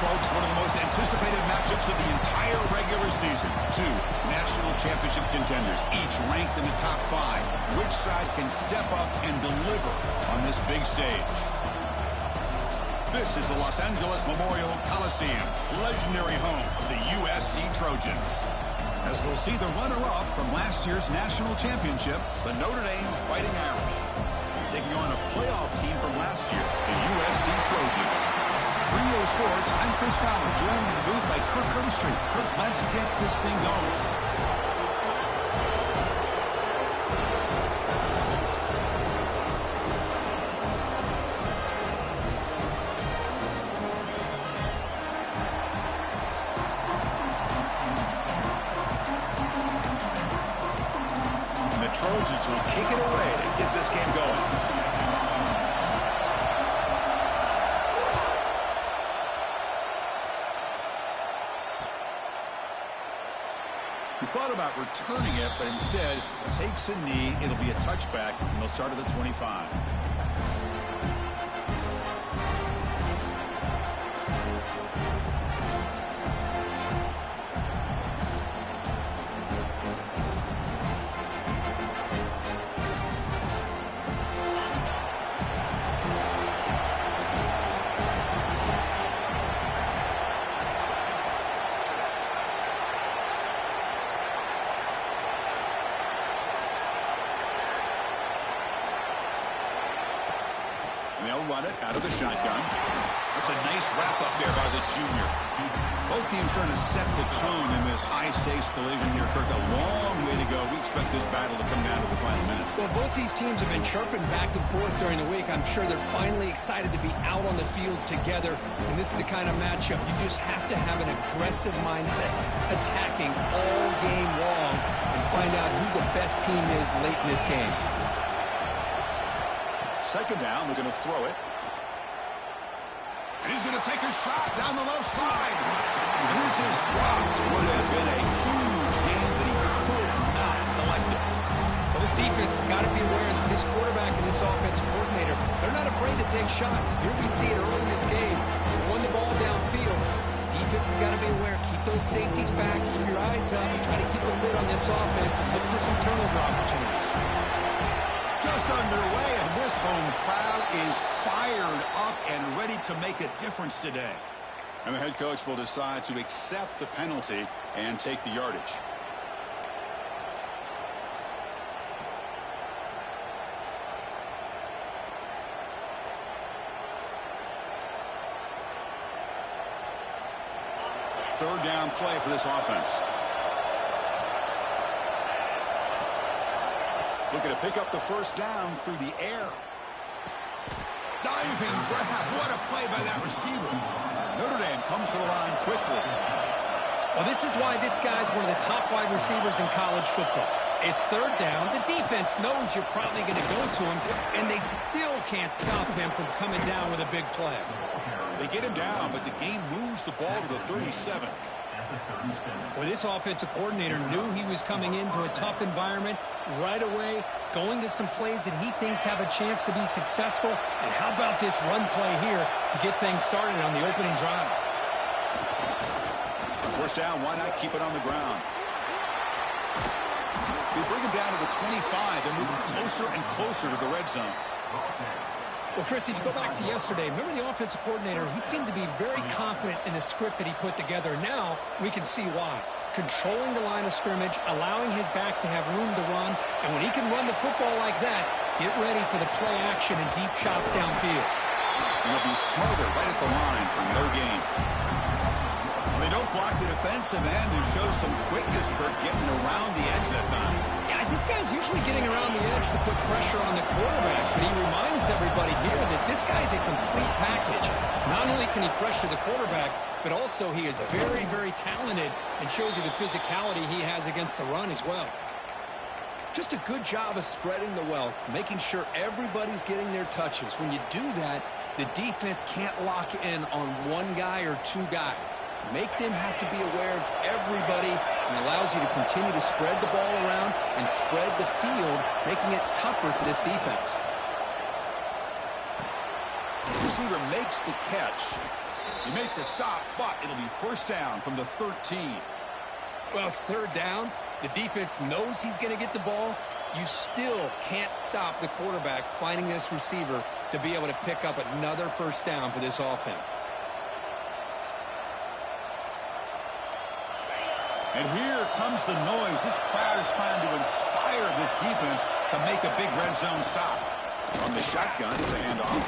folks, one of the most anticipated matchups of the entire regular season. Two national championship contenders, each ranked in the top 5. Which side can step up and deliver on this big stage? This is the Los Angeles Memorial Coliseum, legendary home of the USC Trojans. As we'll see the runner-up from last year's national championship, the Notre Dame Fighting Irish, taking on a playoff team from last year, the USC Trojans. Rio Sports, I'm Chris Fowler, joined in the booth by Kirk Hermstreet. Kirk, let's get this thing going. Trojans will kick it away to get this game going. He thought about returning it, but instead takes a knee. It'll be a touchback, and they'll start at the 25. They'll run it out of the shotgun. It's a nice wrap-up there by the junior. Both teams trying to set the tone in this high-stakes collision here, Kirk. A long way to go. We expect this battle to come down to the final minutes. Well, both these teams have been chirping back and forth during the week. I'm sure they're finally excited to be out on the field together. And this is the kind of matchup you just have to have an aggressive mindset, attacking all game long, and find out who the best team is late in this game. Second down, we're going to throw it. And he's going to take a shot down the left side. And this is dropped. Would have been a huge game that he could not collect it. Well, this defense has got to be aware that this quarterback and this offensive coordinator, they're not afraid to take shots. Here we see it early in this game. He's won the ball downfield. The defense has got to be aware. Keep those safeties back. Keep your eyes up. And try to keep a lid on this offense and look for some turnover opportunities. Just underway, and this home crowd is fired up and ready to make a difference today. And the head coach will decide to accept the penalty and take the yardage. Third down play for this offense. Looking to pick up the first down through the air. Diving grab. What a play by that receiver. Notre Dame comes to the line quickly. Well, this is why this guy's one of the top wide receivers in college football. It's third down. The defense knows you're probably going to go to him, and they still can't stop him from coming down with a big play. They get him down, but the game moves the ball to the 37. Well, this offensive coordinator knew he was coming into a tough environment right away, going to some plays that he thinks have a chance to be successful. And how about this run play here to get things started on the opening drive? First down, why not keep it on the ground? They bring him down to the 25. They're moving closer and closer to the red zone. Well, Chris, if you go back to yesterday, remember the offensive coordinator, he seemed to be very confident in the script that he put together. Now we can see why. Controlling the line of scrimmage, allowing his back to have room to run, and when he can run the football like that, get ready for the play action and deep shots downfield. And he'll be smothered right at the line for no gain. Well, they don't block the defensive end and show some quickness, Kirk, getting around the edge that time. Yeah, this guy's usually getting around the edge to put pressure on the quarterback, but he reminds everybody here that this guy's a complete package. Not only can he pressure the quarterback, but also he is very, very talented and shows you the physicality he has against the run as well. Just a good job of spreading the wealth, making sure everybody's getting their touches. When you do that, the defense can't lock in on one guy or two guys. Make them have to be aware of everybody, and allows you to continue to spread the ball around and spread the field, making it tougher for this defense. The receiver makes the catch. You make the stop, but it'll be first down from the 13. Well, it's third down. The defense knows he's going to get the ball. You still can't stop the quarterback finding this receiver to be able to pick up another first down for this offense. And here comes the noise. This crowd is trying to inspire this defense to make a big red zone stop. From the shotgun, it's a handoff.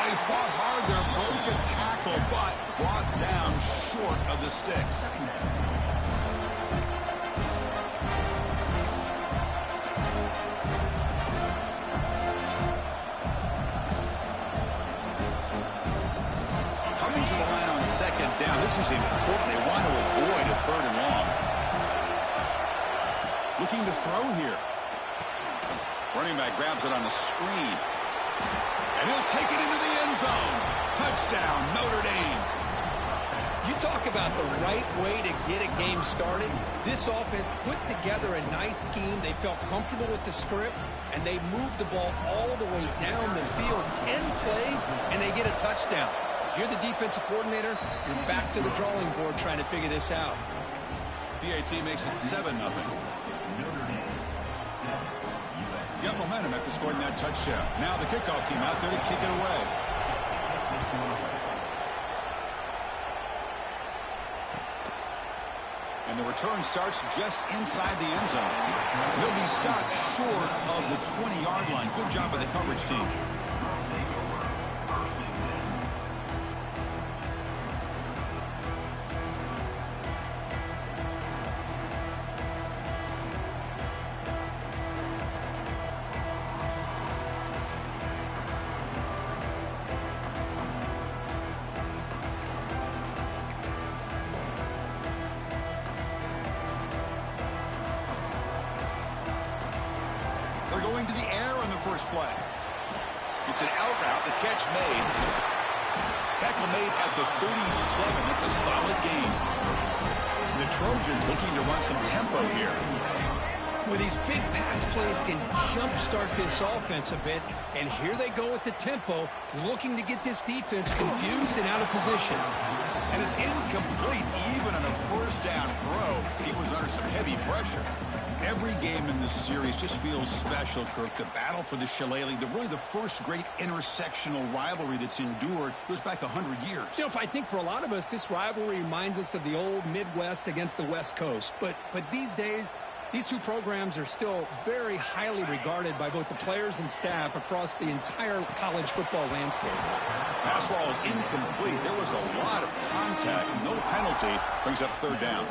He fought hard there, broke a tackle, but brought down short of the sticks. Coming to the line on second down. This is important. They want to avoid a third and long. Looking to throw here. Running back grabs it on the screen. And he'll take it into the end zone. Touchdown, Notre Dame. You talk about the right way to get a game started. This offense put together a nice scheme. They felt comfortable with the script, and they moved the ball all the way down the field. 10 plays, and they get a touchdown. If you're the defensive coordinator, you're back to the drawing board trying to figure this out. PAT makes it 7-0. Got momentum after scoring that touchdown. Now the kickoff team out there to kick it away. And the return starts just inside the end zone. He'll be stopped short of the 20-yard line. Good job by the coverage team. Going to the air on the first play. It's an out route. The catch made. Tackle made at the 37. That's a solid gain. The Trojans looking to run some tempo here. With these big pass plays can jumpstart this offense a bit, and here they go with the tempo, looking to get this defense confused and out of position. And it's incomplete even on a first down throw. He was under some heavy pressure. Every game in this series just feels special, Kirk. The battle for the Shillelagh, really the first great intersectional rivalry that's endured goes back 100 years. You know, if I think for a lot of us, this rivalry reminds us of the old Midwest against the West Coast. But these days, these two programs are still very highly regarded by both the players and staff across the entire college football landscape. Pass ball is incomplete. There was a lot of contact. No penalty. Brings up third down.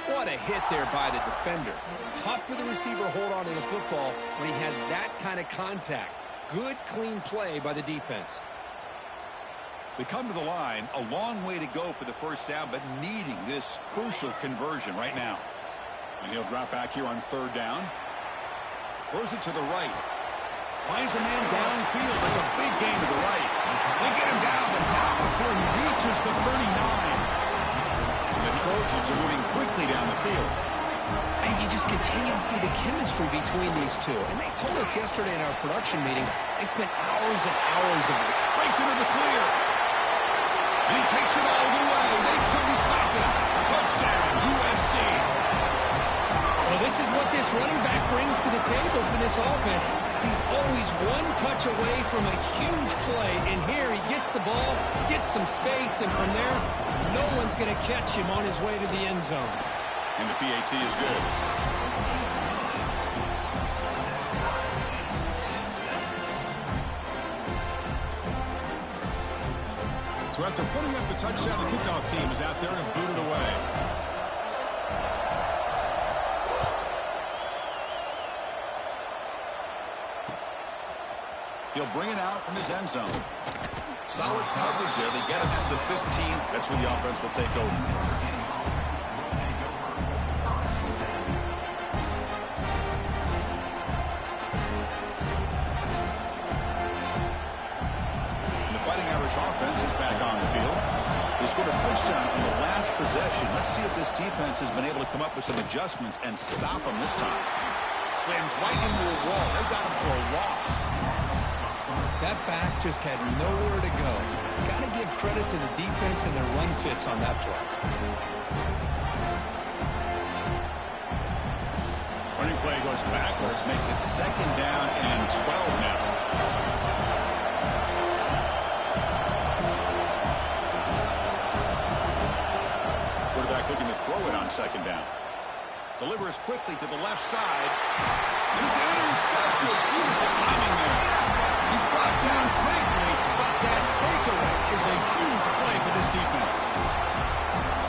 What a hit there by the defender. Tough for the receiver to hold on to the football when he has that kind of contact. Good, clean play by the defense. They come to the line. A long way to go for the first down, but needing this crucial conversion right now. And he'll drop back here on third down. Throws it to the right. Finds a man downfield. That's a big gain to the right. They get him down, but not before he reaches the 39. The Trojans are moving quickly down the field. And you just continue to see the chemistry between these two. And they told us yesterday in our production meeting, they spent hours and hours of it. Breaks into the clear. And he takes it all the way. They couldn't stop him. Touchdown, USC. Well, this is what this running back brings to the table for this offense. He's always one touch away from a huge play. And here he gets the ball, gets some space, and from there, no one's going to catch him on his way to the end zone. And the PAT is good. So after putting up the touchdown, the kickoff team is out there and booted away. He'll bring it out from his end zone. Solid coverage there. They get him at the 15. That's where the offense will take over. Offense is back on the field. They scored a touchdown on the last possession. Let's see if this defense has been able to come up with some adjustments and stop them this time. Slams right into a wall. They've got him for a loss. That back just had nowhere to go. Got to give credit to the defense and their run fits on that play. Running play goes backwards, makes it 2nd down and 12 now. Quarterback looking to throw it on 2nd down. Delivers quickly to the left side. And it's intercepted. Beautiful timing there. He's brought down quickly, but that takeaway is a huge play for this defense.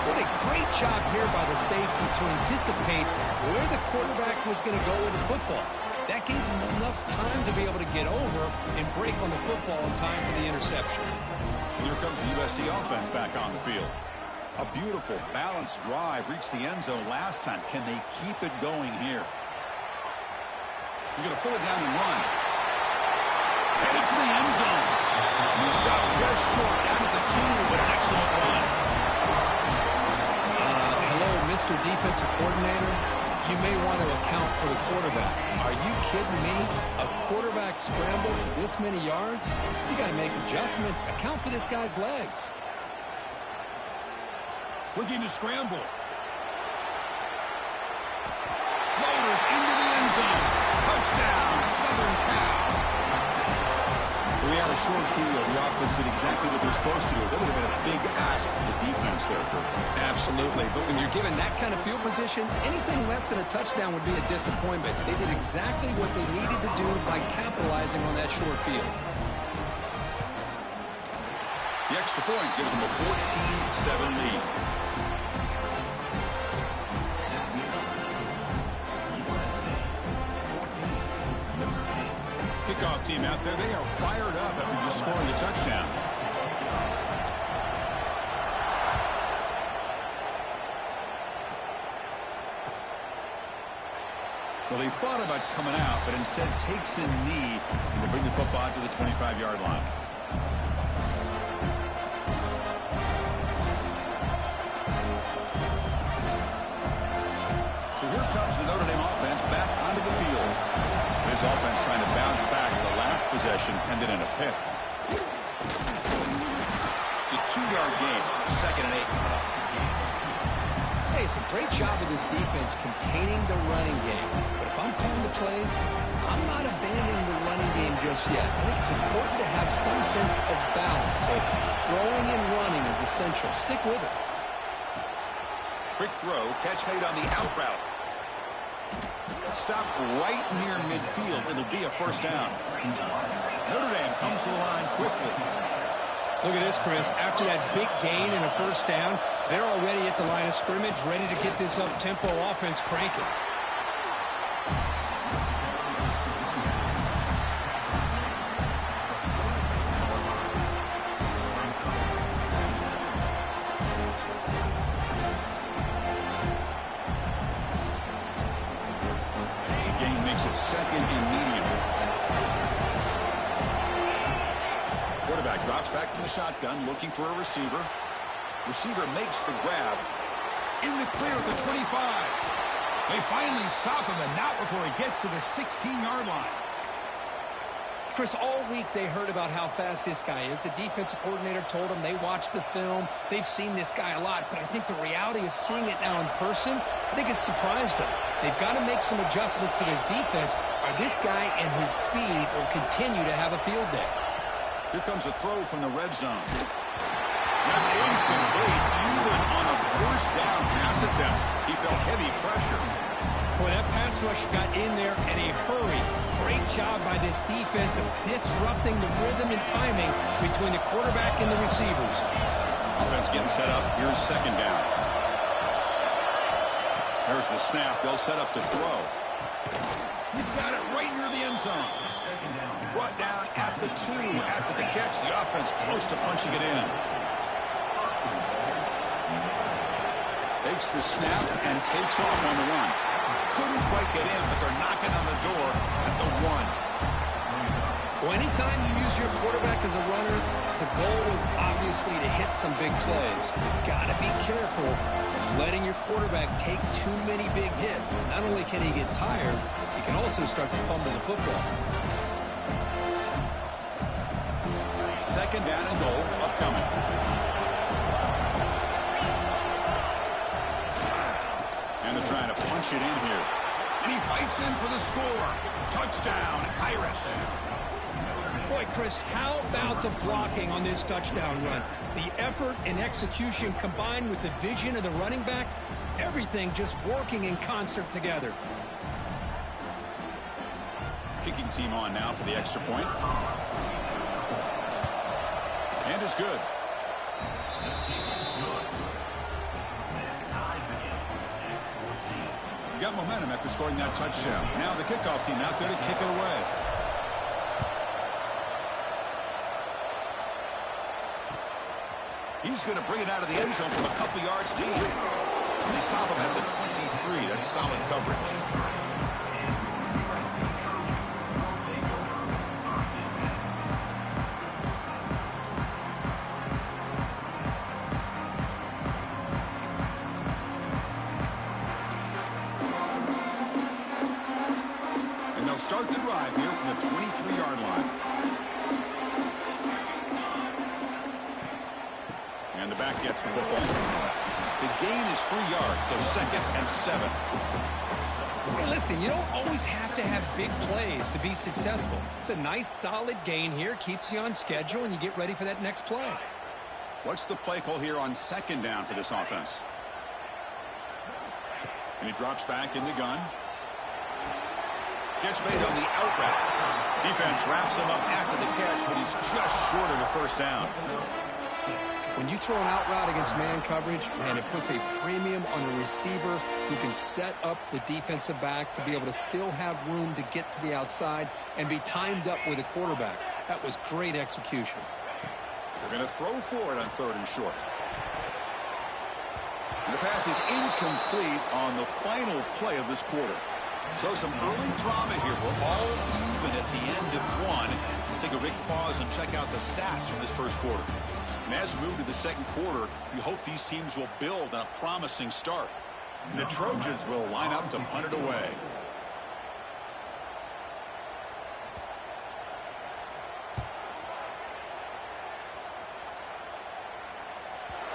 What a great job here by the safety to anticipate where the quarterback was going to go with the football. That gave him enough time to be able to get over and break on the football in time for the interception. Here comes the USC offense back on the field. A beautiful, balanced drive reached the end zone last time. Can they keep it going here? He's going to pull it down and run. Headed for the end zone. And he stopped just short down at the 2, but an excellent run. Hello, Mr. Defensive Coordinator. You may want to account for the quarterback. Are you kidding me? A quarterback scramble for this many yards? You got to make adjustments. Account for this guy's legs. Looking to scramble. Loaders into the end zone. Touchdown, Southern Cal. We had a short field. The offense did exactly what they're supposed to do. That would have been a big ask for the defense there, Kirk. Absolutely. But when you're given that kind of field position, anything less than a touchdown would be a disappointment. They did exactly what they needed to do by capitalizing on that short field. The extra point gives them a 14-7 lead. Kickoff team out there, they are fired up after just scoring a touchdown. Well, he thought about coming out, but instead takes a knee and to bring the football to the 25-yard line. So here comes the Notre Dame offense back onto the field. This offense trying to bounce back the last possession, ended in a pick. It's a 2-yard gain, 2nd and 8. Hey, it's a great job of this defense containing the running game. But if I'm calling the plays, I'm not abandoning the running game just yet. I think it's important to have some sense of balance. So throwing and running is essential. Stick with it. Quick throw, catch made on the out route. Stop right near midfield. It'll be a 1st down. Notre Dame comes to the line quickly. Look at this, Chris. After that big gain and a 1st down, they're already at the line of scrimmage, ready to get this up-tempo offense cranking. Makes it 2nd and medium. Quarterback drops back from the shotgun, looking for a receiver. Receiver makes the grab. In the clear at the 25. They finally stop him, and not before he gets to the 16-yard line. Chris, all week they heard about how fast this guy is. The defensive coordinator told them they watched the film. They've seen this guy a lot, but I think the reality of seeing it now in person, I think it's surprised them. They've got to make some adjustments to their defense, or this guy and his speed will continue to have a field day. Here comes a throw from the red zone. That's incomplete, even on a 1st down pass attempt. He felt heavy pressure. Boy, that pass rush got in there in a hurry. Great job by this defense of disrupting the rhythm and timing between the quarterback and the receivers. Offense getting set up. Here's 2nd down. There's the snap. They'll set up to throw. He's got it right near the end zone. Brought down at the 2. After the catch, the offense close to punching it in. Takes the snap and takes off on the run. Couldn't quite get in, but they're knocking on the door at the 1. Well, anytime you use your quarterback as a runner, the goal is obviously to hit some big plays. Got to be careful of letting your quarterback take too many big hits. Not only can he get tired, he can also start to fumble the football. second down and goal upcoming. And they're trying to punch it in here. And he fights in for the score. Touchdown, Irish. Boy, Chris, how about the blocking on this touchdown run? The effort and execution combined with the vision of the running back, everything just working in concert together. Kicking team on now for the extra point. And it's good. You got momentum after scoring that touchdown. Now the kickoff team out there to kick it away. He's going to bring it out of the end zone from a couple yards deep. And they stop him at the 23. That's solid coverage. Start the drive here from the 23-yard line. And the back gets the football. The gain is 3 yards, so 2nd and 7. Hey, listen, you don't always have to have big plays to be successful. It's a nice, solid gain here, keeps you on schedule, and you get ready for that next play. What's the play call here on 2nd down for this offense? And he drops back in the gun. Catch made on the out route. Defense wraps him up after the catch, but he's just short of a first down. When you throw an out route against man coverage, man, it puts a premium on a receiver who can set up the defensive back to be able to still have room to get to the outside and be timed up with a quarterback. That was great execution. They're going to throw for it on 3rd and short. And the pass is incomplete on the final play of this quarter. So some early drama here. We're all even at the end of one. Let's take a big pause and check out the stats from this first quarter. And as we move to the second quarter, we hope these teams will build on a promising start. And the Trojans will line up to punt it away.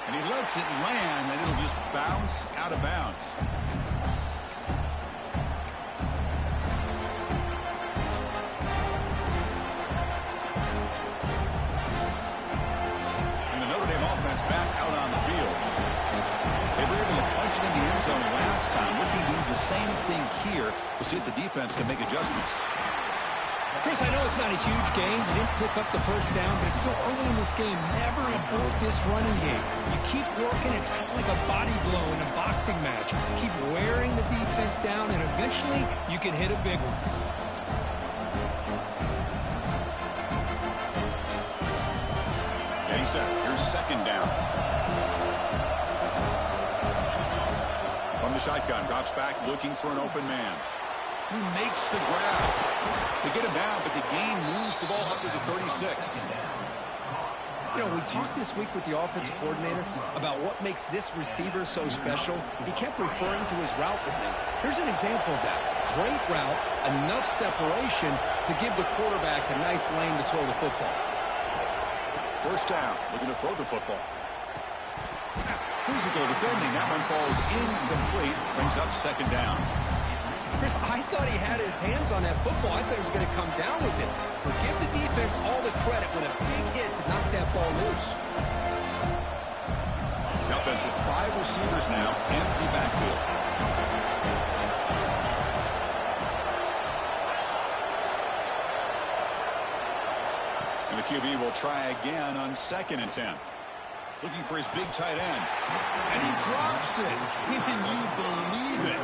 And he lets it land, and it'll just bounce out of bounds. Back out on the field. They were able to punch it in the end zone last time. Looking to do the same thing here. We'll see if the defense can make adjustments. Chris, I know it's not a huge gain. You didn't pick up the first down, but it's still early in this game. Never abort this running game. You keep working. It's kind of like a body blow in a boxing match. Keep wearing the defense down, and eventually you can hit a big one. Getting set. Here's 2nd down. From the shotgun, drops back looking for an open man. He makes the grab. They get him down, but the gain moves the ball up to the 36. You know, we talked this week with the offensive coordinator about what makes this receiver so special. He kept referring to his route running. Here's an example of that. Great route, enough separation to give the quarterback a nice lane to throw the football. First down, looking to throw the football. Physical defending, that one falls incomplete, brings up 2nd down. Chris, I thought he had his hands on that football. I thought he was going to come down with it. But give the defense all the credit with a big hit to knock that ball loose. The offense with 5 receivers now, empty backfield. And the QB will try again on 2nd and 10. Looking for his big tight end. And he drops it. Can you believe it?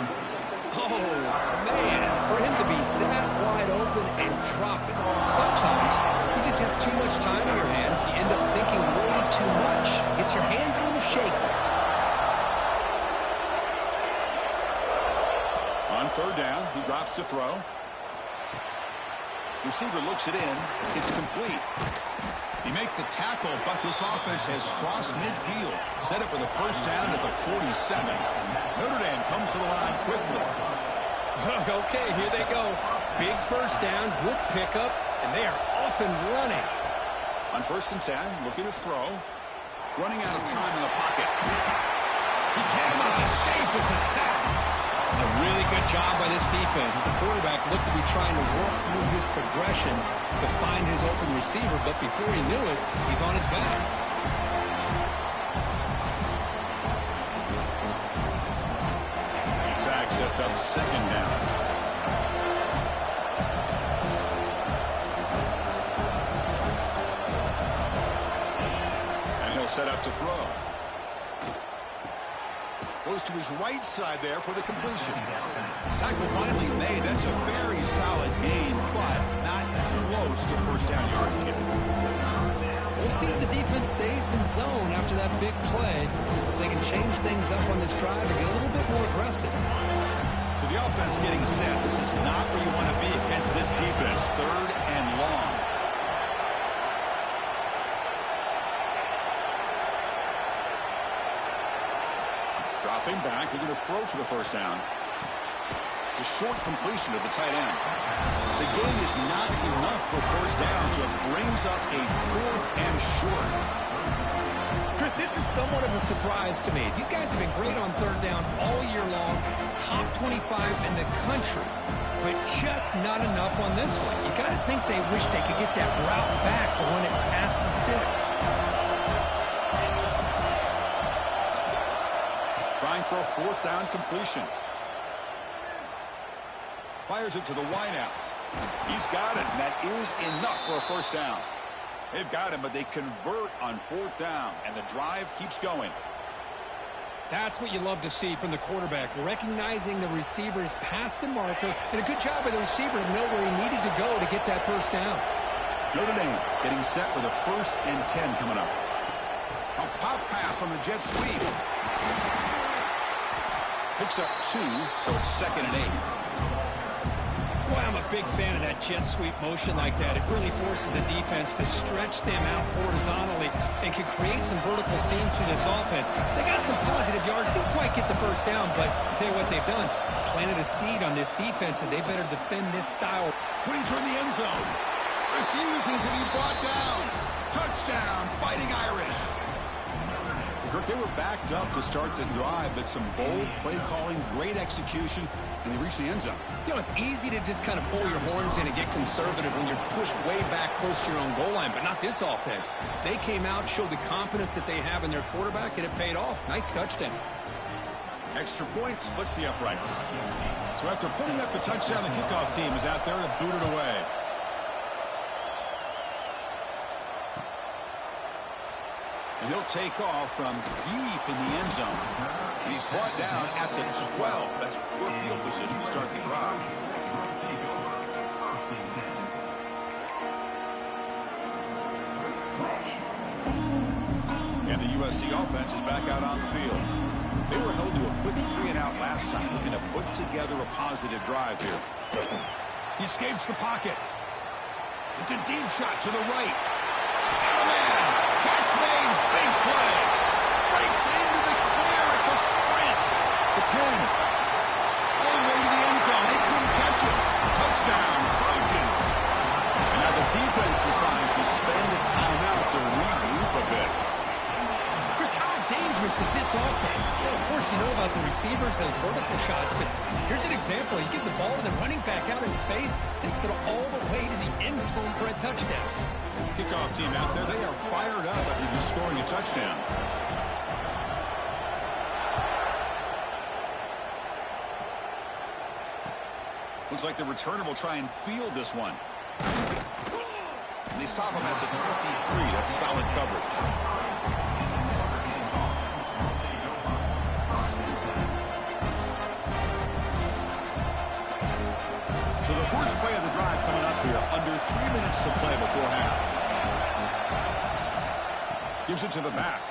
Oh, man, for him to be that wide open and drop it. Sometimes you just have too much time on your hands. You end up thinking way too much. Gets your hands a little shaky. On 3rd down, he drops to throw. Receiver looks it in. It's complete. He makes the tackle, but this offense has crossed midfield. Set up for the first down at the 47. Notre Dame comes to the line quickly. Okay, here they go. Big first down, good pickup, and they are off and running. On 1st and 10, looking to throw. Running out of time in the pocket. He cannot escape. It's a sack. A really good job by this defense. The quarterback looked to be trying to work through his progressions to find his open receiver, but before he knew it, he's on his back. The sack sets up 2nd down. Set up to throw. Goes to his right side there for the completion. Tackle finally made. That's a very solid gain, but not close to 1st down yardage. We'll see if the defense stays in zone after that big play. If they can change things up on this drive and get a little bit more aggressive. So the offense getting set. This is not where you want to be against this defense. 3rd and long. Dropping back, they're going to throw for the 1st down. A short completion to the tight end. The gain is not enough for 1st down, so it brings up a 4th and short. Chris, this is somewhat of a surprise to me. These guys have been great on 3rd down all year long, top 25 in the country, but just not enough on this one. You got to think they wish they could get that route back to run it past the sticks. Trying for a 4th down completion. Fires it to the wideout. He's got it, and that is enough for a 1st down. They've got him, but they convert on 4th down, and the drive keeps going. That's what you love to see from the quarterback, recognizing the receiver's past the marker, and a good job by the receiver to know where he needed to go to get that 1st down. Notre Dame getting set for the 1st and 10 coming up. A pop pass on the jet sweep. Picks up 2, so it's 2nd and 8. Boy, I'm a big fan of that jet sweep motion like that. It really forces a defense to stretch them out horizontally and can create some vertical seams through this offense. They got some positive yards. Didn't quite get the 1st down, but I'll tell you what they've done. Planted a seed on this defense, and they better defend this style. Putting toward the end zone. Refusing to be brought down. Touchdown, Fighting Irish. Kirk, they were backed up to start the drive, but some bold play calling, great execution, and they reached the end zone. You know, it's easy to just kind of pull your horns in and get conservative when you're pushed way back close to your own goal line, but not this offense. They came out, showed the confidence that they have in their quarterback, and it paid off. Nice touchdown. Extra point splits the uprights. So after putting up the touchdown, the kickoff team is out there to boot it away. And he'll take off from deep in the end zone. And he's brought down at the 12. That's poor field position to start the drive. And the USC offense is back out on the field. They were held to a quick 3-and-out last time, looking to put together a positive drive here. He escapes the pocket. It's a deep shot to the right. And a man. Catch made. Big play. Breaks into the clear. It's a sprint. The 10. All the way to the end zone. They couldn't catch it. Touchdown, Trojans. And now the defense decides to spend the timeout to regroup a bit. Chris, how dangerous is this offense? Well, of course, you know about the receivers, those vertical shots, but here's an example. You give the ball to the running back out in space, takes it all the way to the end zone for a touchdown. Kickoff team out there, they are fired up after just scoring a touchdown. Looks like the returner will try and field this one. And they stop him at the 23. That's solid coverage. So the first play of the drive coming up here, under 3 minutes to play before half. Gives it to the back.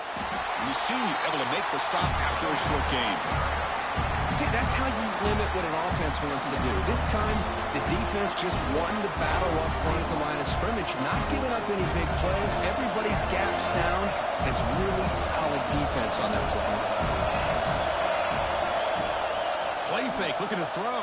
And you see able to make the stop after a short game. See, that's how you limit what an offense wants to do. This time, the defense just won the battle up front at the line of scrimmage, not giving up any big plays. Everybody's gap sound. It's really solid defense on that play. Play fake, looking to throw.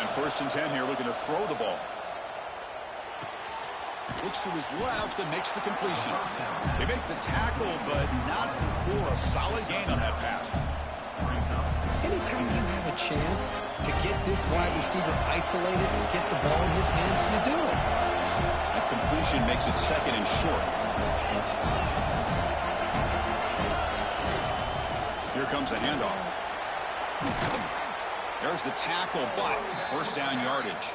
On 1st and 10 here, looking to throw the ball. Looks to his left and makes the completion. They make the tackle, but not before a solid gain on that pass. Anytime you have a chance to get this wide receiver isolated, to get the ball in his hands, you do it. That completion makes it 2nd and short. Here comes a handoff. There's the tackle, but 1st down yardage.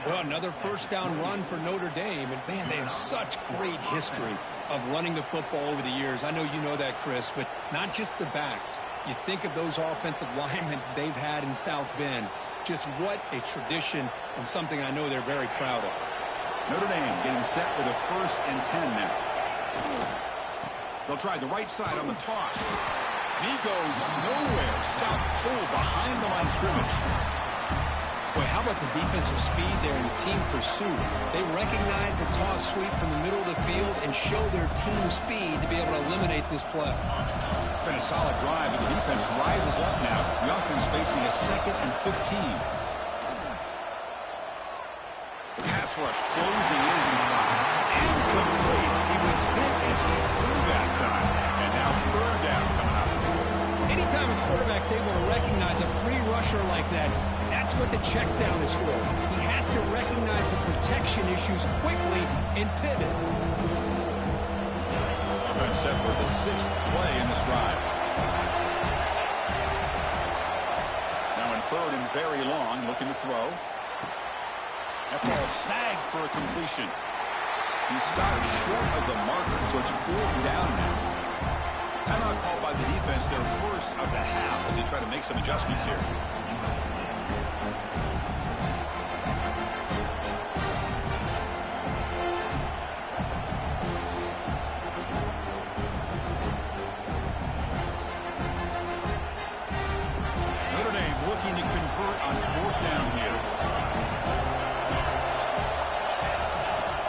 Well, another 1st down run for Notre Dame. And, man, they have such great history of running the football over the years. I know you know that, Chris, but not just the backs. You think of those offensive linemen they've had in South Bend. Just what a tradition and something I know they're very proud of. Notre Dame getting set with a 1st and 10 now. They'll try the right side on the toss. And he goes nowhere. Stop pull behind the line of scrimmage. Boy, how about the defensive speed there in the team pursuit? They recognize the toss sweep from the middle of the field and show their team speed to be able to eliminate this play. Been a solid drive, but the defense rises up now. The offense facing a 2nd and 15. The pass rush closing in. It's incomplete. He was hit as he threw that time. And now 3rd down coming up. Anytime a quarterback's able to recognize a free rusher like that, that's what the check down is for. He has to recognize the protection issues quickly and pivot. Offense set for the 6th play in this drive. Now in 3rd and very long, looking to throw. That ball snagged for a completion. He stopped short of the marker, so it's 4th down now. Timeout called by the defense, their 1st of the half, as they try to make some adjustments here. Notre Dame looking to convert on 4th down here.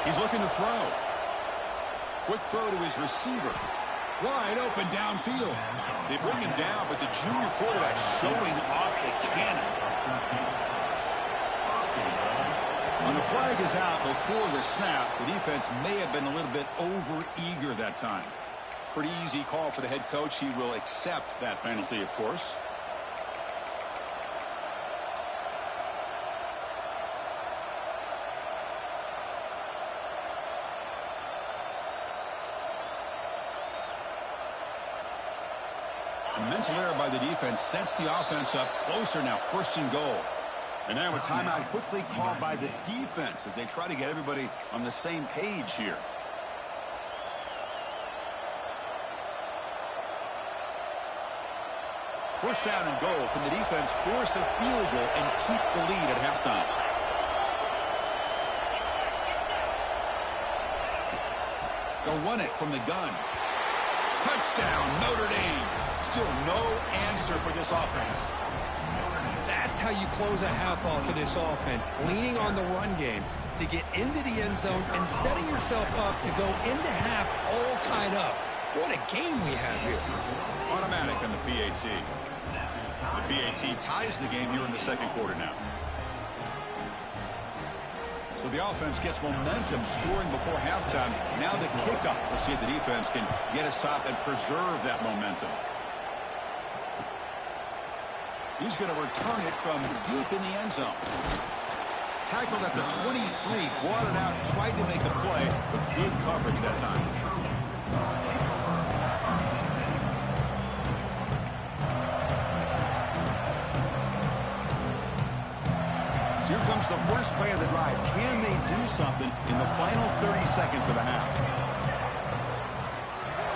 He's looking to throw. Quick throw to his receiver. Wide open downfield. They bring him down, but the junior quarterback showing off the cannon. When the flag is out before the snap, the defense may have been a little bit over-eager that time. Pretty easy call for the head coach. He will accept that penalty, of course. A mental error by the defense sets the offense up closer now, 1st and goal. And now a timeout quickly called by the defense as they try to get everybody on the same page here. First down and goal. Can the defense force a field goal and keep the lead at halftime? They'll run it from the gun. Touchdown, Notre Dame. Still no answer for this offense. That's how you close a half off for this offense, leaning on the run game to get into the end zone and setting yourself up to go into half all tied up. What a game we have here. Automatic on the PAT. The PAT ties the game here in the 2nd quarter now. So the offense gets momentum scoring before halftime. Now the kickoff. We'll see if the defense can get his top and preserve that momentum. He's going to return it from deep in the end zone. Tackled at the 23, brought it out, tried to make a play, but good coverage that time. So here comes the first play of the drive. Can they do something in the final 30 seconds of the half?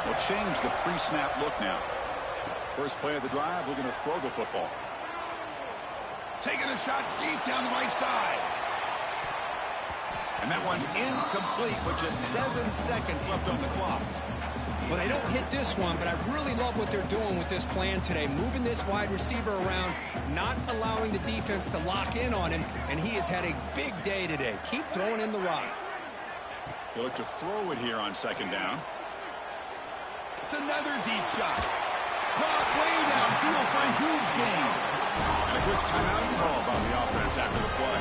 They'll change the pre-snap look now. First play of the drive, looking to throw the football. Taking a shot deep down the right side. And that one's incomplete with just 7 seconds left on the clock. Well, they don't hit this one, but I really love what they're doing with this plan today. Moving this wide receiver around, not allowing the defense to lock in on him, and he has had a big day today. Keep throwing in the rock. He'll look to throw it here on 2nd down. It's another deep shot. Clock way downfield for a huge gain. And a quick timeout call by the offense after the play.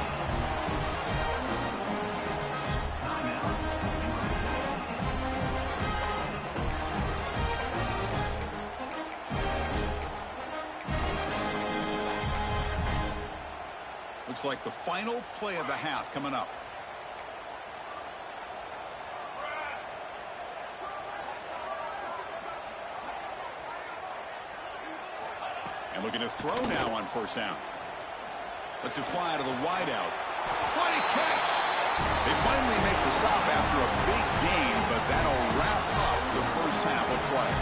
Looks like the final play of the half coming up. And looking to throw now on first down. Lets it fly to the wideout. What a catch! They finally make the stop after a big gain, but that'll wrap up the first half of play.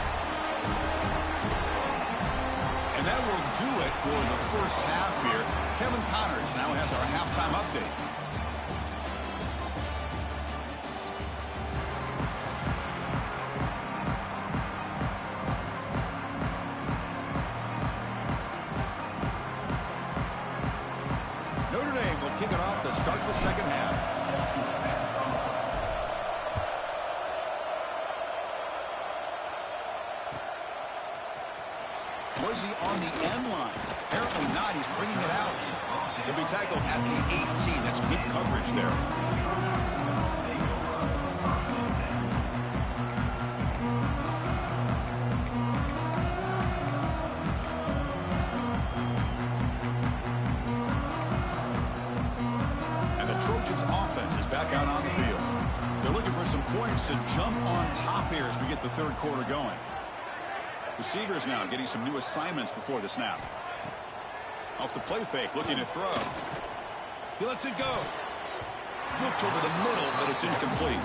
And that will do it for the first half here. Kevin Connors now has our halftime update. Notre Dame will kick it off to start the second half. Was he on the end line? Apparently not. He's bringing it out. He'll be tackled at the 18. That's good coverage there. And the Trojans offense is back out on the field. They're looking for some points to jump on top here as we get the third quarter going. Receivers now getting some new assignments before the snap. Off the play fake, looking to throw. He lets it go. Looked over the middle, but it's incomplete.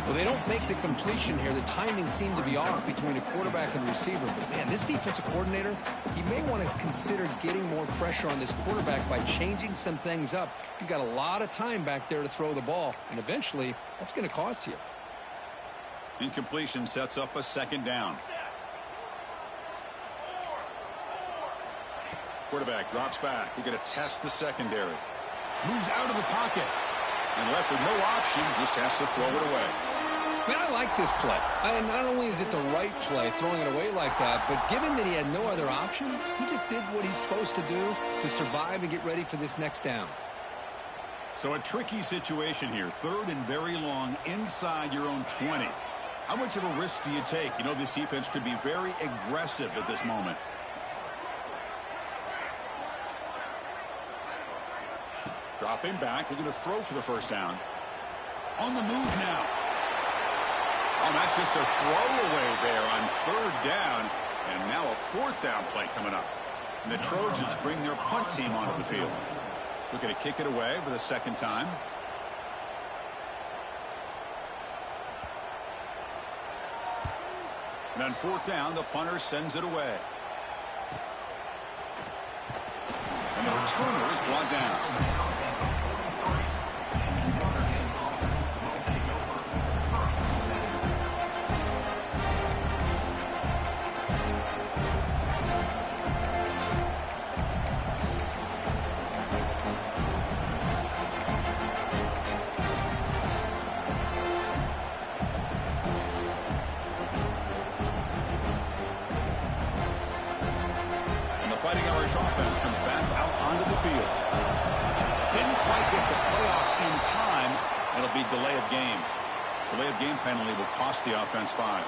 Well, they don't make the completion here. The timing seemed to be off between a quarterback and receiver. But, man, this defensive coordinator, he may want to consider getting more pressure on this quarterback by changing some things up. He's got a lot of time back there to throw the ball, and eventually that's going to cost you. Incompletion sets up a second down. Quarterback drops back. We're going to test the secondary. Moves out of the pocket. And left with no option, just has to throw it away. Man, I like this play. Not only is it the right play, throwing it away like that, but given that he had no other option, he just did what he's supposed to do to survive and get ready for this next down. So a tricky situation here. Third and very long inside your own 20. How much of a risk do you take? You know, this defense could be very aggressive at this moment. Dropping back, looking to throw for the first down. On the move now. Oh, that's just a throwaway there on third down. And now a fourth down play coming up. And the Trojans bring their punt team onto the field. Looking to kick it away for the second time. And on fourth down, the punter sends it away. And the returner is brought down. Fighting Irish offense comes back out onto the field. Didn't quite get the playoff in time. It'll be delay of game. Delay of game penalty will cost the offense 5.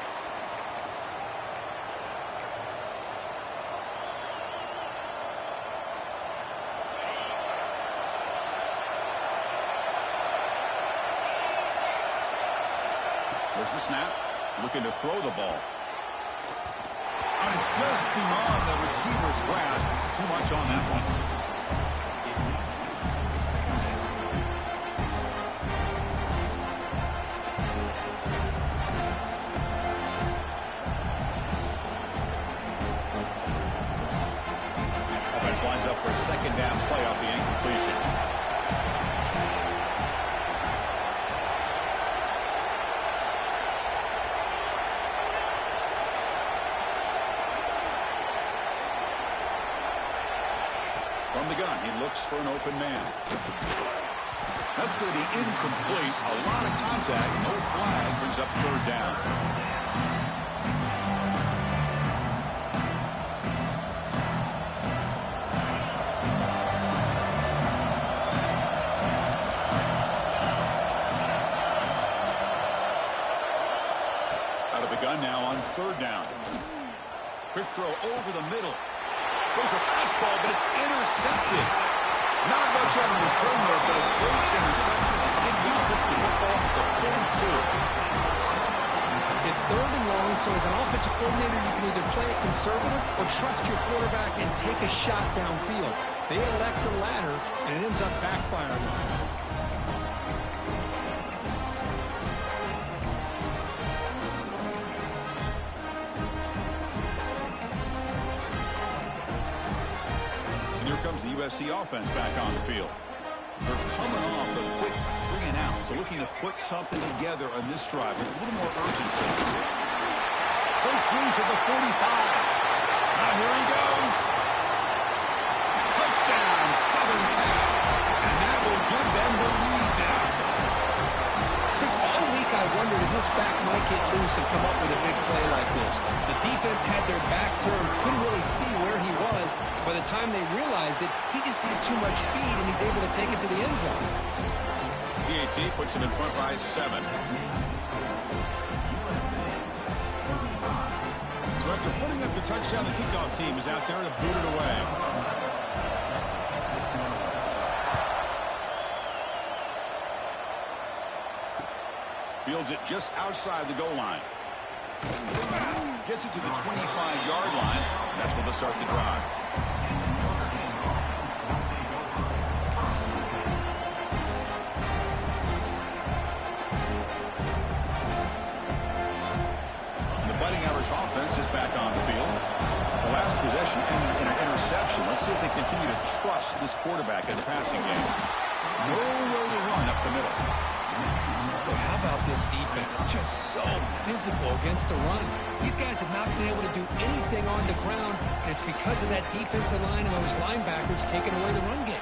There's the snap. Looking to throw the ball. And it's just beyond the receiver's grasp. Too much on that one. Offense lines up for a second down play off the incompletion. From the gun, he looks for an open man. That's going to be incomplete. A lot of contact, no flag, brings up third down. third down. Quick throw over the middle. There's a fastball, but it's intercepted. Not much on the return there, but a great interception. And he gets the football at the 42. It's third and long, so as an offensive coordinator, you can either play it conservative or trust your quarterback and take a shot downfield. They elect the latter, and it ends up backfiring. And here comes the USC offense back on the field. They're coming off a quick 3 and out, so looking to put something together on this drive with a little more urgency. Breaks loose at the 45. Now here he goes. Touchdown, Southern Cal. And that will give them the lead now. Chris, all week I wondered if this back might get loose and come up with a big play like this. The defense had their back turned, couldn't really see where he was. By the time they realized it, he just had too much speed, and he's able to take it to the end zone. PAT puts him in front by 7. So after putting up the touchdown, the kickoff team is out there to boot it away. Fields it just outside the goal line. Gets it to the 25-yard line. That's where they'll start the drive. The Fighting Irish offense is back on the field. The last possession ended in an interception. Let's see if they continue to trust this quarterback in the passing game. No way to run up the middle. Boy, how about this defense? Just so physical against the run. These guys have not been able to do anything on the ground, and it's because of that defensive line and those linebackers taking away the run game.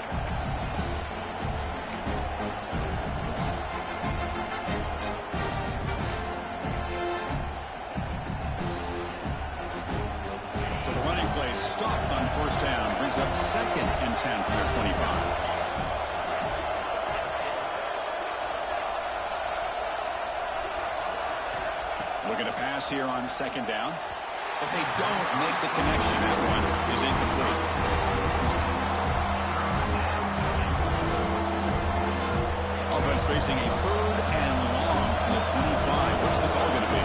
So the running play stopped on first down. Brings up 2nd and 10 from their 25. Looking to pass here on 2nd down, but they don't make the connection. That one is incomplete. Offense facing a 3rd and long from the 25. What's the call going to be?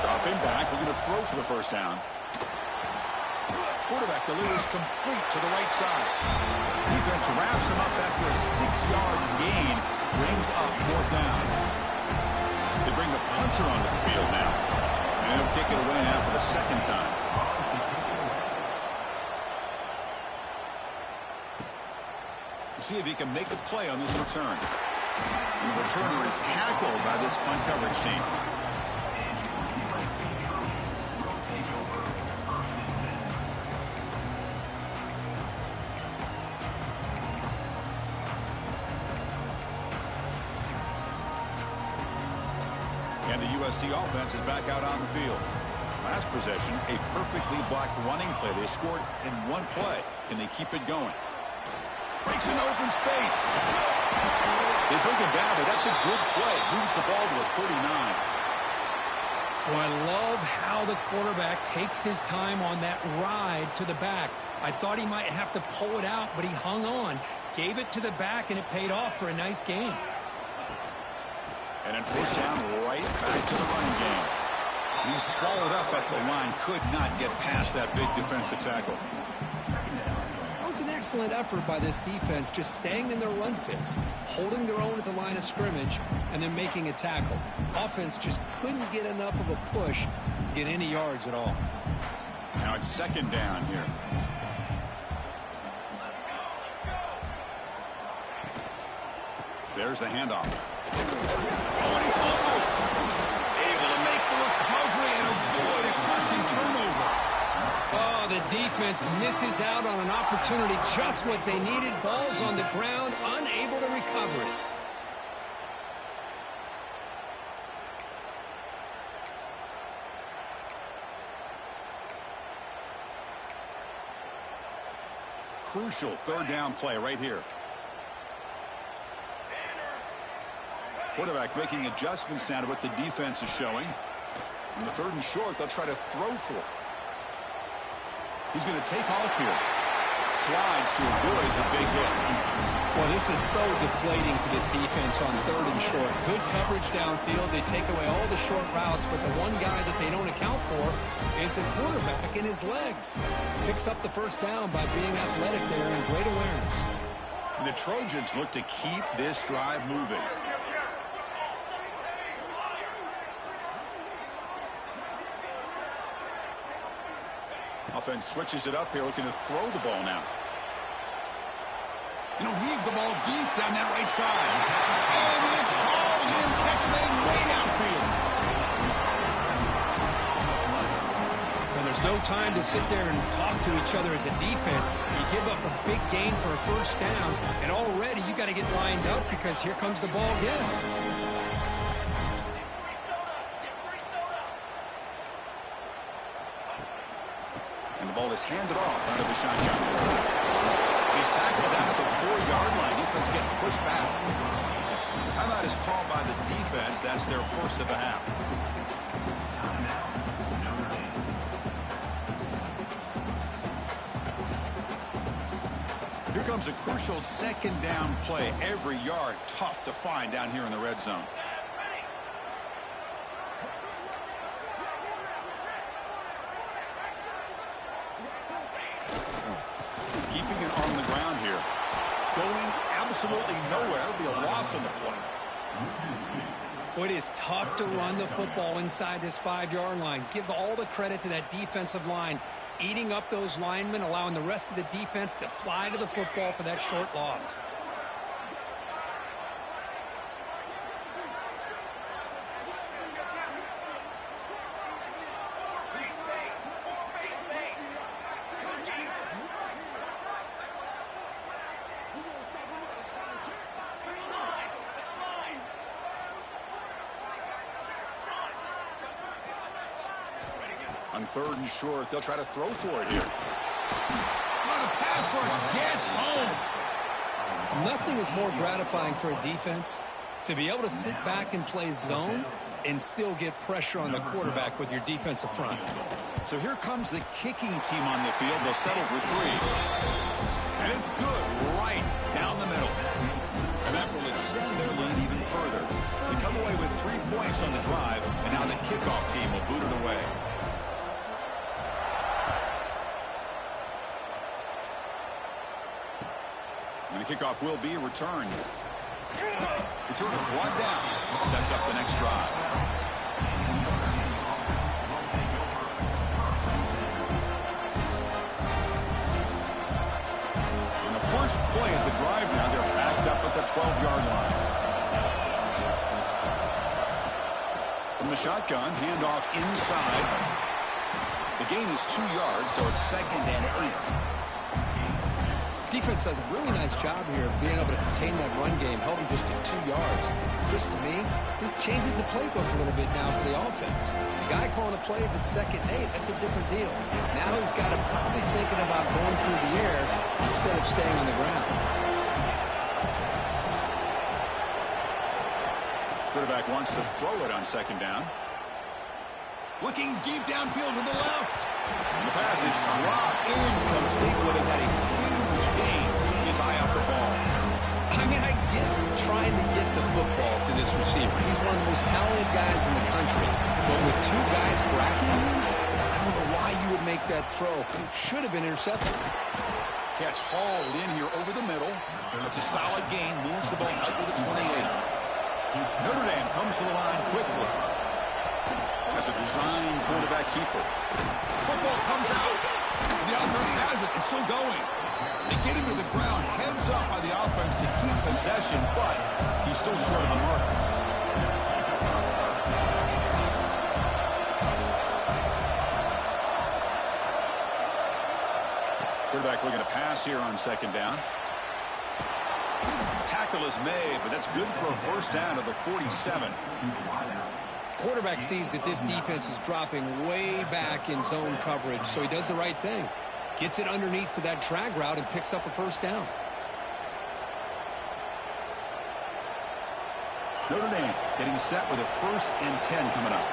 Dropping back, looking to throw for the first down. Quarterback delivers complete to the right side. Defense wraps him up after a 6-yard gain. Brings up 4th down. They bring the punter onto the field now. And he'll kick it away now for the 2nd time. We'll see if he can make a play on this return. And the returner is tackled by this punt coverage team. And the USC offense is back out on the field. Last possession, a perfectly blocked running play. They scored in one play. Can they keep it going? Breaks into open space. They bring it down, but that's a good play. Moves the ball to a 39. Well, I love how the quarterback takes his time on that ride to the back. I thought he might have to pull it out, but he hung on. Gave it to the back, and it paid off for a nice gain. And then first down, right back to the running game. He's swallowed up at the line. Could not get past that big defensive tackle. That was an excellent effort by this defense, just staying in their run fits, holding their own at the line of scrimmage, and then making a tackle. Offense just couldn't get enough of a push to get any yards at all. Now it's 2nd down here. There's the handoff. Oh, and he falls. Able to make the recovery and avoid a crushing turnover. Oh, the defense misses out on an opportunity, just what they needed. Ball's on the ground, unable to recover it. Crucial 3rd down play right here. Quarterback making adjustments now to what the defense is showing. On the 3rd and short, they'll try to throw for it. He's going to take off here. Slides to avoid the big hit. Well, this is so deflating for this defense on 3rd and short. Good coverage downfield. They take away all the short routes, but the one guy that they don't account for is the quarterback and his legs. Picks up the first down by being athletic there and great awareness. And the Trojans look to keep this drive moving. Offense switches it up here, looking to throw the ball now. And he'll heave the ball deep down that right side. And it's hauled in. Catch made way downfield. And there's no time to sit there and talk to each other as a defense. You give up a big gain for a first down, and already you got to get lined up because here comes the ball again. And the ball is handed off out of the shotgun. He's tackled down at the 4-yard line. Defense getting pushed back. Timeout is called by the defense. That's their first of the half. Here comes a crucial 2nd down play. Every yard tough to find down here in the red zone. Keeping it on the ground here. Going absolutely nowhere. It'll be a loss on the play. Well, it is tough to run the football inside this 5-yard line. Give all the credit to that defensive line. Eating up those linemen, allowing the rest of the defense to fly to the football for that short loss. On 3rd and short, they'll try to throw for it here. Oh, the pass rush gets home. Nothing is more gratifying for a defense to be able to sit back and play zone and still get pressure on the quarterback with your defensive front. So here comes the kicking team on the field. They'll settle for 3. And it's good right down the middle. And that will extend their lead even further. They come away with 3 points on the drive, and now the kickoff team will boot it away. And the kickoff will be returned. Return of 1 down. Sets up the next drive. On the first play of the drive now, they're backed up at the 12-yard line. From the shotgun, handoff inside. The gain is 2 yards, so it's 2nd and 8. Defense does a really nice job here of being able to contain that run game, held him just at 2 yards. Just to me, this changes the playbook a little bit now for the offense. The guy calling the plays at 2nd and 8, that's a different deal. Now he's got him probably thinking about going through the air instead of staying on the ground. Quarterback wants to throw it on 2nd down. Looking deep downfield to the left. And the pass is dropped incomplete. Would have had a huge gain. Took his eye off the ball. I mean, I get trying to get the football to this receiver. He's one of the most talented guys in the country. But with 2 guys bracketing him, I don't know why you would make that throw. It should have been intercepted. Catch hauled in here over the middle. It's a solid gain. Moves the ball out to the 28. Notre Dame comes to the line quickly. As a design quarterback keeper. Football comes out. The offense has it and still going. They get him to the ground. Heads up by the offense to keep possession, but he's still short of the mark. Quarterback looking to pass here on 2nd down. Tackle is made, but that's good for a first down to the 47. Quarterback sees that this defense is dropping way back in zone coverage, so he does the right thing. Gets it underneath to that drag route and picks up a first down. Notre Dame getting set with a 1st and 10 coming up.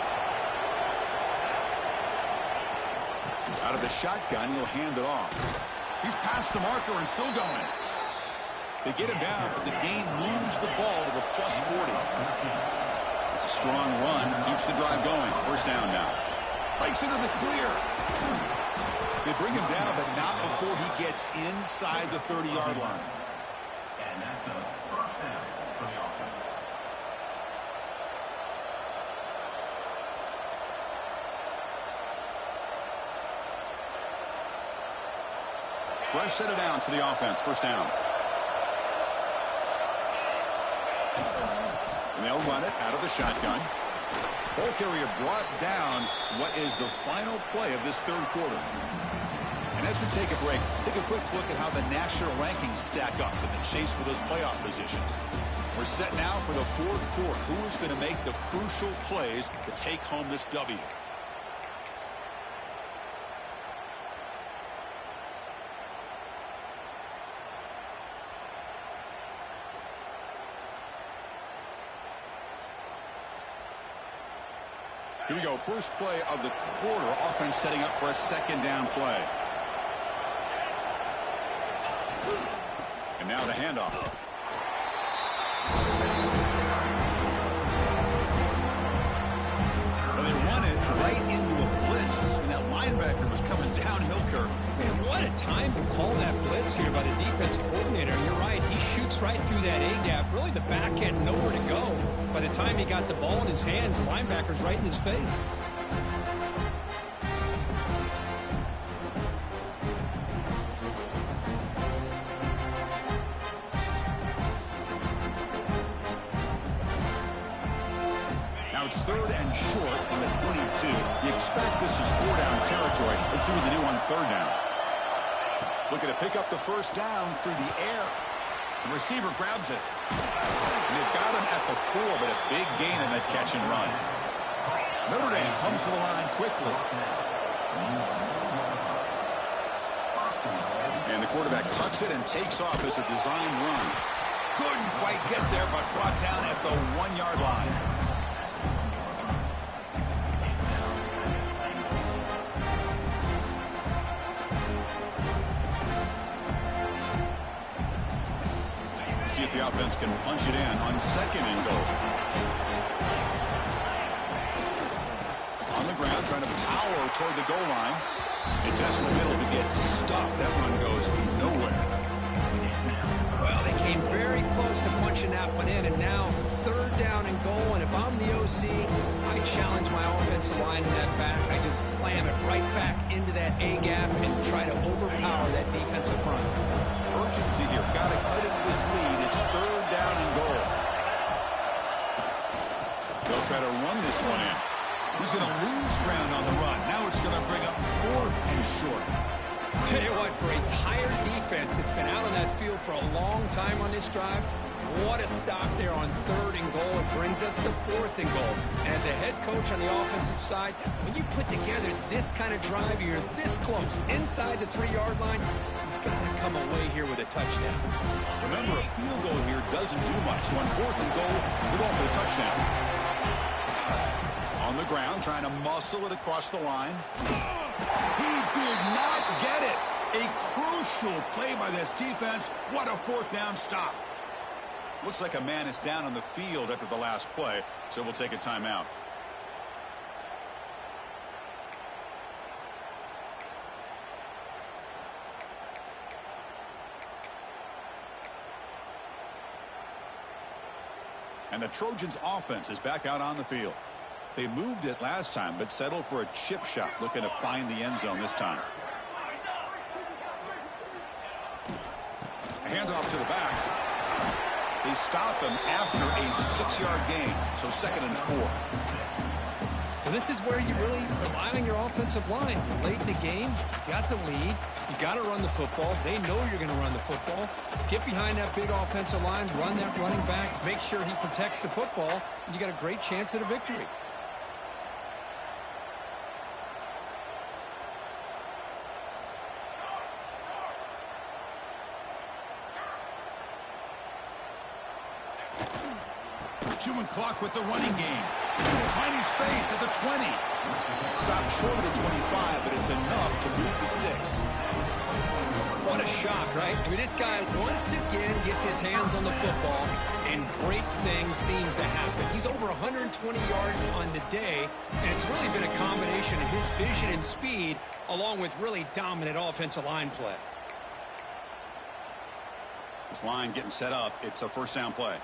Out of the shotgun, he'll hand it off. He's past the marker and still going. They get him down, but the gain moves the ball to the +40. It's a strong run, keeps the drive going. 1st down now. Breaks into the clear. They bring him down, but not before he gets inside the 30-yard line. And that's a 1st down for the offense. Fresh set of downs for the offense. 1st down. And they'll run it out of the shotgun. Ball carrier brought down what is the final play of this 3rd quarter. And as we take a break, take a quick look at how the national rankings stack up in the chase for those playoff positions. We're set now for the 4th quarter. Who is going to make the crucial plays to take home this W? Here we go. First play of the quarter. Offense setting up for a 2nd down play. And now the handoff. Well, they run it right into a blitz. And that linebacker was coming downhill, Kirk. Man, what a time to call that blitz here by the defensive coordinator. You're right. He shoots right through that A-gap. Really, the back had nowhere to go. By the time he got the ball in his hands, the linebacker's right in his face. Now it's 3rd and short on the 22. You expect this is 4-down territory. Let's see what they do on 3rd down. Looking to pick up the 1st down through the air. The receiver grabs it. And they've got him at the 4, but a big gain in that catch and run. Notre Dame comes to the line quickly. And the quarterback tucks it and takes off as a design run. Couldn't quite get there, but brought down at the 1-yard line. See if the offense can punch it in on 2nd and goal. On the ground, trying to power toward the goal line. He tests the middle, but gets stuck. That run goes nowhere. Well, they came very close to punching that one in, and now 3rd down and goal. And if I'm the OC, I challenge my offensive line in that back. I just slam it right back into that A-gap and try to overpower that defensive front. Urgency here. Got to cut into this lead. It's 3rd down and goal. They'll try to run this one in. He's going to lose ground on the run. Now it's going to bring up 4th and short. Tell you what, for a tired defense that's been out on that field for a long time on this drive, what a stop there on 3rd and goal. It brings us to 4th and goal. And as a head coach on the offensive side, when you put together this kind of drive, you're this close inside the 3-yard line, got to come away here with a touchdown. Remember, a field goal here doesn't do much. So on 4th and goal, we're going for the touchdown. On the ground, trying to muscle it across the line. He did not get it. A crucial play by this defense. What a 4th down stop. Looks like a man is down on the field after the last play, so we'll take a timeout. And the Trojans' offense is back out on the field. They moved it last time, but settled for a chip shot, looking to find the end zone this time. A handoff to the back. They stop him after a 6-yard gain, so 2nd and 4. Well, this is where you really rely on your offensive line. Late in the game, you got the lead. You got to run the football. They know you're going to run the football. Get behind that big offensive line, run that running back, make sure he protects the football, and you got a great chance at a victory. 2-man clock with the running game. Tiny space at the 20. Stopped short of the 25, but it's enough to move the sticks. What a shock, right? I mean, this guy once again gets his hands on the football, and great things seem to happen. He's over 120 yards on the day, and it's really been a combination of his vision and speed, along with really dominant offensive line play. This line getting set up. It's a first down play.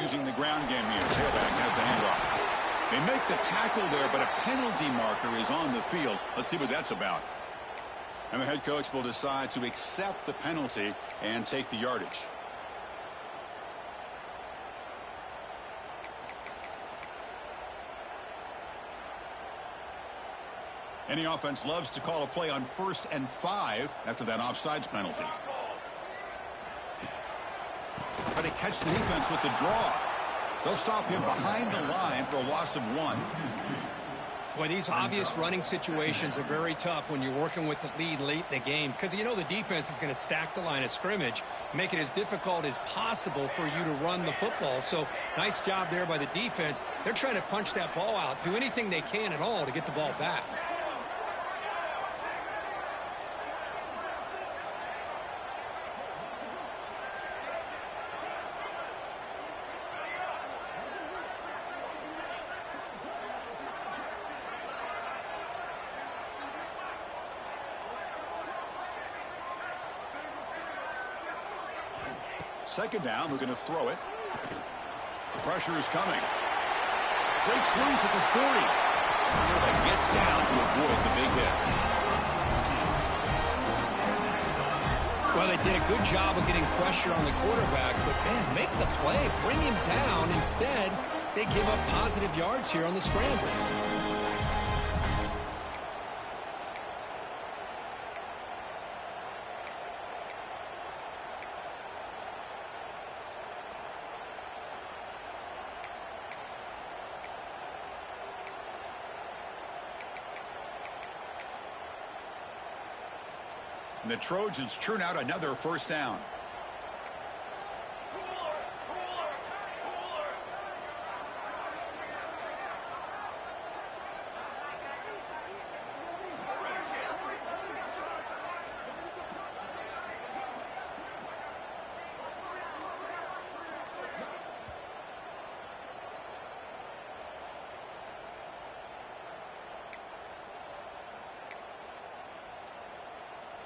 Using the ground game here. Tailback has the handoff. They make the tackle there, but a penalty marker is on the field. Let's see what that's about. And the head coach will decide to accept the penalty and take the yardage. Any offense loves to call a play on 1st and 5 after that offsides penalty. But they catch the defense with the draw. They'll stop him behind the line for a loss of 1. Boy, these obvious running situations are very tough when you're working with the lead late in the game, because you know the defense is going to stack the line of scrimmage, make it as difficult as possible for you to run the football. So nice job there by the defense. They're trying to punch that ball out, do anything they can at all to get the ball back. Second down, we're going to throw it. Pressure is coming. Breaks loose at the 40. And gets down to avoid the big hit. Well, they did a good job of getting pressure on the quarterback, but, man, make the play. Bring him down. Instead, they give up positive yards here on the scramble. And the Trojans churn out another first down.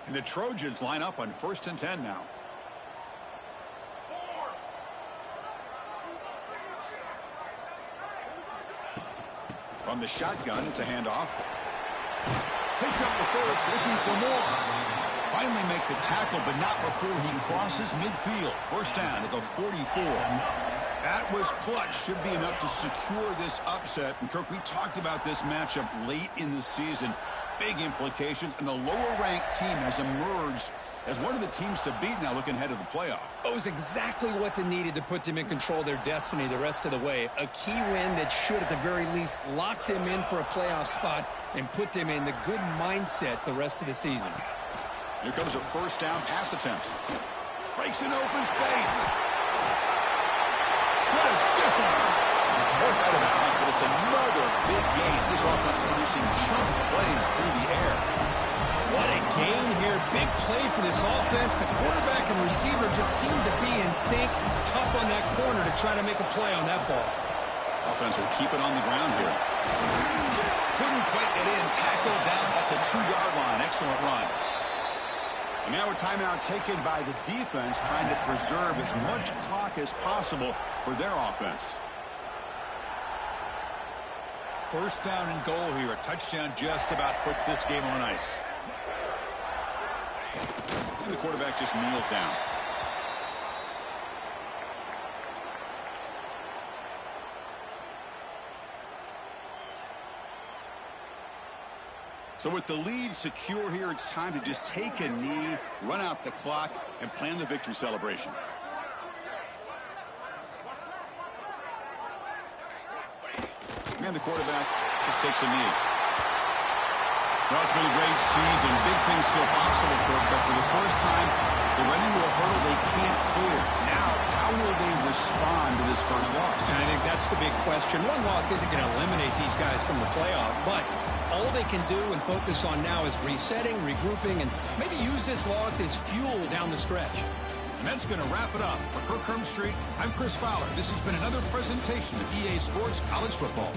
And the Trojans line up on 1st and 10 now. From the shotgun, it's a handoff. Picks up the first, looking for more. Finally make the tackle, but not before he crosses midfield. First down at the 44. That was clutch. Should be enough to secure this upset. And, Kirk, we talked about this matchup late in the season. Big implications, and the lower-ranked team has emerged as one of the teams to beat now looking ahead of the playoff. It was exactly what they needed to put them in control of their destiny the rest of the way. A key win that should, at the very least, lock them in for a playoff spot and put them in the good mindset the rest of the season. Here comes a first down pass attempt. Breaks an open space. What a stiff one. Out of bounds, but it's another big game. This offense producing chunk plays through the air. What a game here. Big play for this offense. The quarterback and receiver just seem to be in sync. Tough on that corner to try to make a play on that ball. Offense will keep it on the ground here. Couldn't quite get in. Tackled down at the 2-yard line. Excellent run. And now a timeout taken by the defense, trying to preserve as much clock as possible for their offense. First down and goal here. A touchdown just about puts this game on ice. And the quarterback just kneels down. So with the lead secure here, it's time to just take a knee, run out the clock, and plan the victory celebration. And the quarterback just takes a knee. Well, it's been a great season. Big things still possible for it, but for the first time, they run into a hurdle they can't clear. Now, how will they respond to this first loss? And I think that's the big question. One loss isn't going to eliminate these guys from the playoff, but all they can do and focus on now is resetting, regrouping, and maybe use this loss as fuel down the stretch. And that's going to wrap it up. For Kirk Street, I'm Chris Fowler. This has been another presentation of EA Sports College Football.